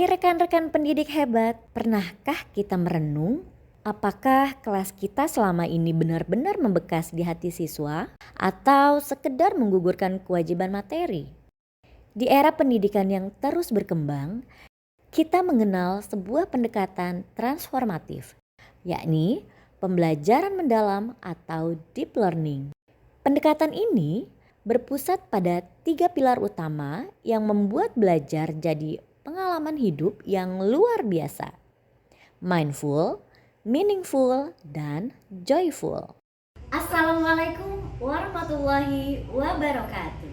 Hai rekan-rekan pendidik hebat, pernahkah kita merenung apakah kelas kita selama ini benar-benar membekas di hati siswa atau sekedar menggugurkan kewajiban materi? Di era pendidikan yang terus berkembang, kita mengenal sebuah pendekatan transformatif, yakni pembelajaran mendalam atau deep learning. Pendekatan ini berpusat pada 3 pilar utama yang membuat belajar jadi pengalaman hidup yang luar biasa. Mindful, meaningful, dan joyful. Assalamualaikum warahmatullahi wabarakatuh.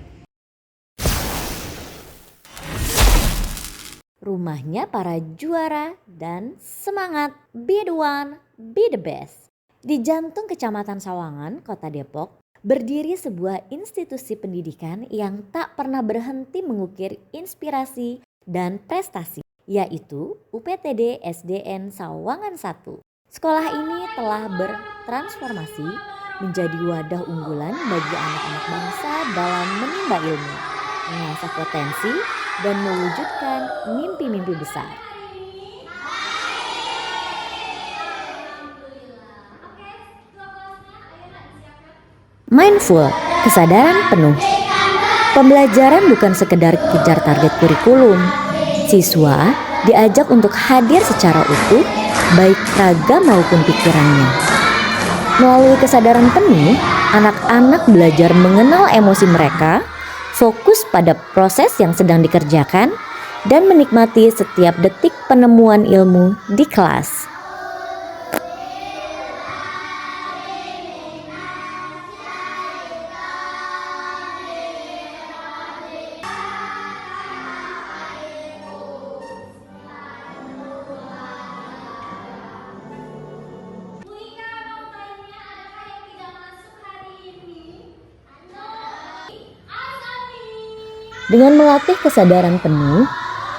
Rumahnya para juara dan semangat be the one, be the best. Di jantung Kecamatan Sawangan, Kota Depok, berdiri sebuah institusi pendidikan yang tak pernah berhenti mengukir inspirasi dan prestasi, yaitu UPTD SDN Sawangan 1. Sekolah ini telah bertransformasi menjadi wadah unggulan bagi anak-anak bangsa dalam menimba ilmu, mengasah potensi, dan mewujudkan mimpi-mimpi besar. Mindful, kesadaran penuh. Pembelajaran bukan sekedar kejar target kurikulum. Siswa diajak untuk hadir secara utuh, baik raga maupun pikirannya. Melalui kesadaran penuh, anak-anak belajar mengenal emosi mereka, fokus pada proses yang sedang dikerjakan, dan menikmati setiap detik penemuan ilmu di kelas. Dengan melatih kesadaran penuh,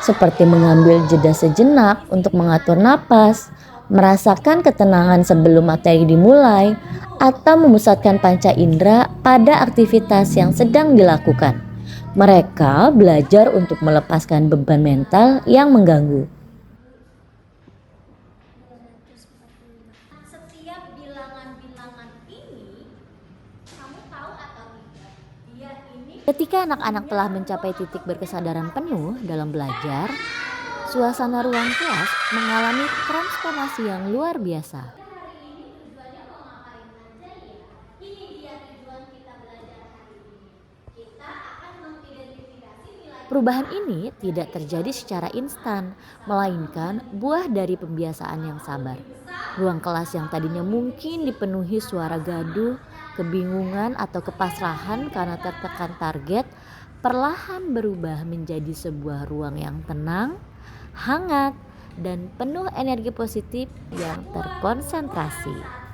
seperti mengambil jeda sejenak untuk mengatur napas, merasakan ketenangan sebelum materi dimulai, atau memusatkan panca indera pada aktivitas yang sedang dilakukan. Mereka belajar untuk melepaskan beban mental yang mengganggu. Setiap bilangan-bilangan ini, kamu tahu atau tidak? Ketika anak-anak telah mencapai titik berkesadaran penuh dalam belajar, suasana ruang kelas mengalami transformasi yang luar biasa. Perubahan ini tidak terjadi secara instan, melainkan buah dari pembiasaan yang sabar. Ruang kelas yang tadinya mungkin dipenuhi suara gaduh, kebingungan atau kepasrahan karena tertekan target, perlahan berubah menjadi sebuah ruang yang tenang, hangat, dan penuh energi positif yang terkonsentrasi.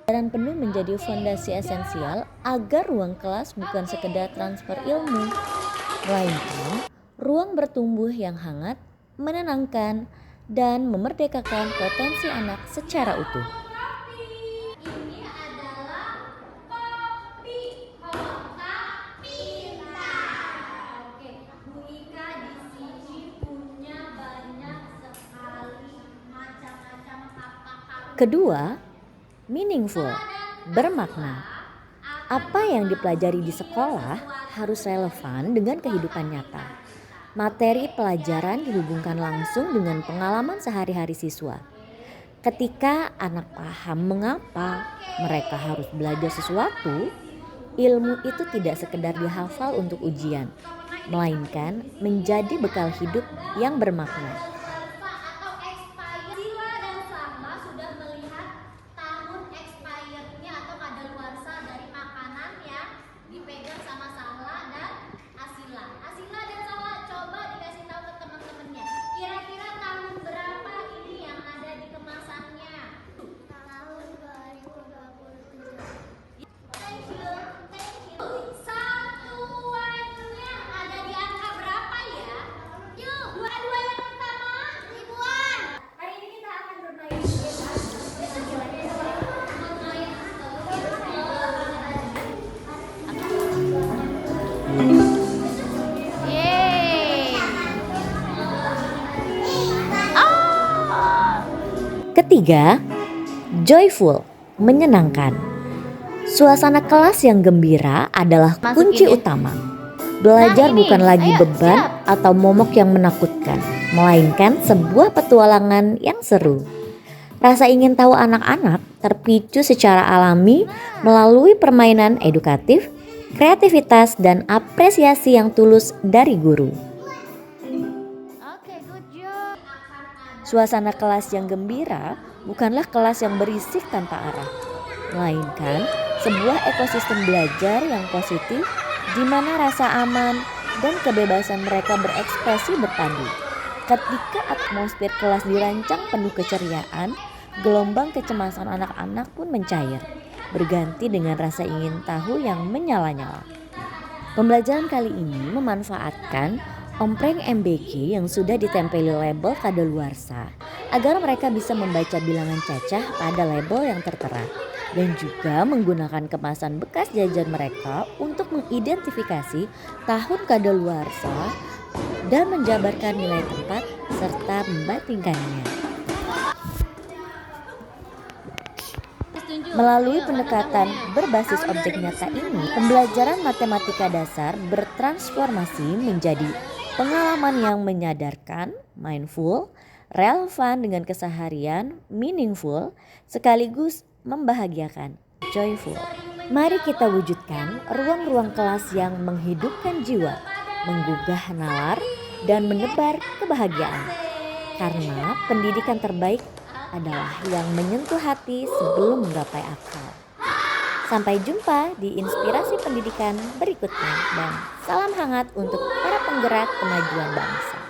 Kesadaran penuh menjadi fondasi esensial agar ruang kelas bukan sekedar transfer ilmu, melainkan ruang bertumbuh yang hangat, menenangkan, dan memerdekakan potensi anak secara utuh. Ini adalah kopi Hoka Pintar. Oke, Bu Ika di sini punya banyak sekali macam-macam kata-kata. Kedua, meaningful, bermakna. Apa yang dipelajari di sekolah harus relevan dengan kehidupan nyata. Materi pelajaran dihubungkan langsung dengan pengalaman sehari-hari siswa. Ketika anak paham mengapa mereka harus belajar sesuatu, ilmu itu tidak sekedar dihafal untuk ujian, melainkan menjadi bekal hidup yang bermakna. Satuannya ada di angka berapa ya? Yuk, 22 yang Ketiga, joyful, menyenangkan. Suasana kelas yang gembira adalah kunci utama. Belajar bukan lagi beban atau momok yang menakutkan, melainkan sebuah petualangan yang seru. Rasa ingin tahu anak-anak terpicu secara alami melalui permainan edukatif, kreativitas, dan apresiasi yang tulus dari guru. Suasana kelas yang gembira bukanlah kelas yang berisik tanpa arah, melainkan sebuah ekosistem belajar yang positif di mana rasa aman dan kebebasan mereka berekspresi berpadu. Ketika atmosfer kelas dirancang penuh keceriaan, gelombang kecemasan anak-anak pun mencair, berganti dengan rasa ingin tahu yang menyala-nyala. Pembelajaran kali ini memanfaatkan ompreng MBG yang sudah ditempeli label kadaluarsa agar mereka bisa membaca bilangan cacah pada label yang tertera, dan juga menggunakan kemasan bekas jajan mereka untuk mengidentifikasi tahun kadaluarsa dan menjabarkan nilai tempat serta membandingkannya. Melalui pendekatan berbasis objek nyata ini, pembelajaran matematika dasar bertransformasi menjadi pengalaman yang menyadarkan, mindful, relevan dengan keseharian, meaningful, sekaligus membahagiakan, joyful. Mari kita wujudkan ruang-ruang kelas yang menghidupkan jiwa, menggugah nalar, dan menebar kebahagiaan. Karena pendidikan terbaik adalah yang menyentuh hati sebelum menggapai akal. Sampai jumpa di inspirasi pendidikan berikutnya, dan salam hangat untuk para penggerak kemajuan bangsa.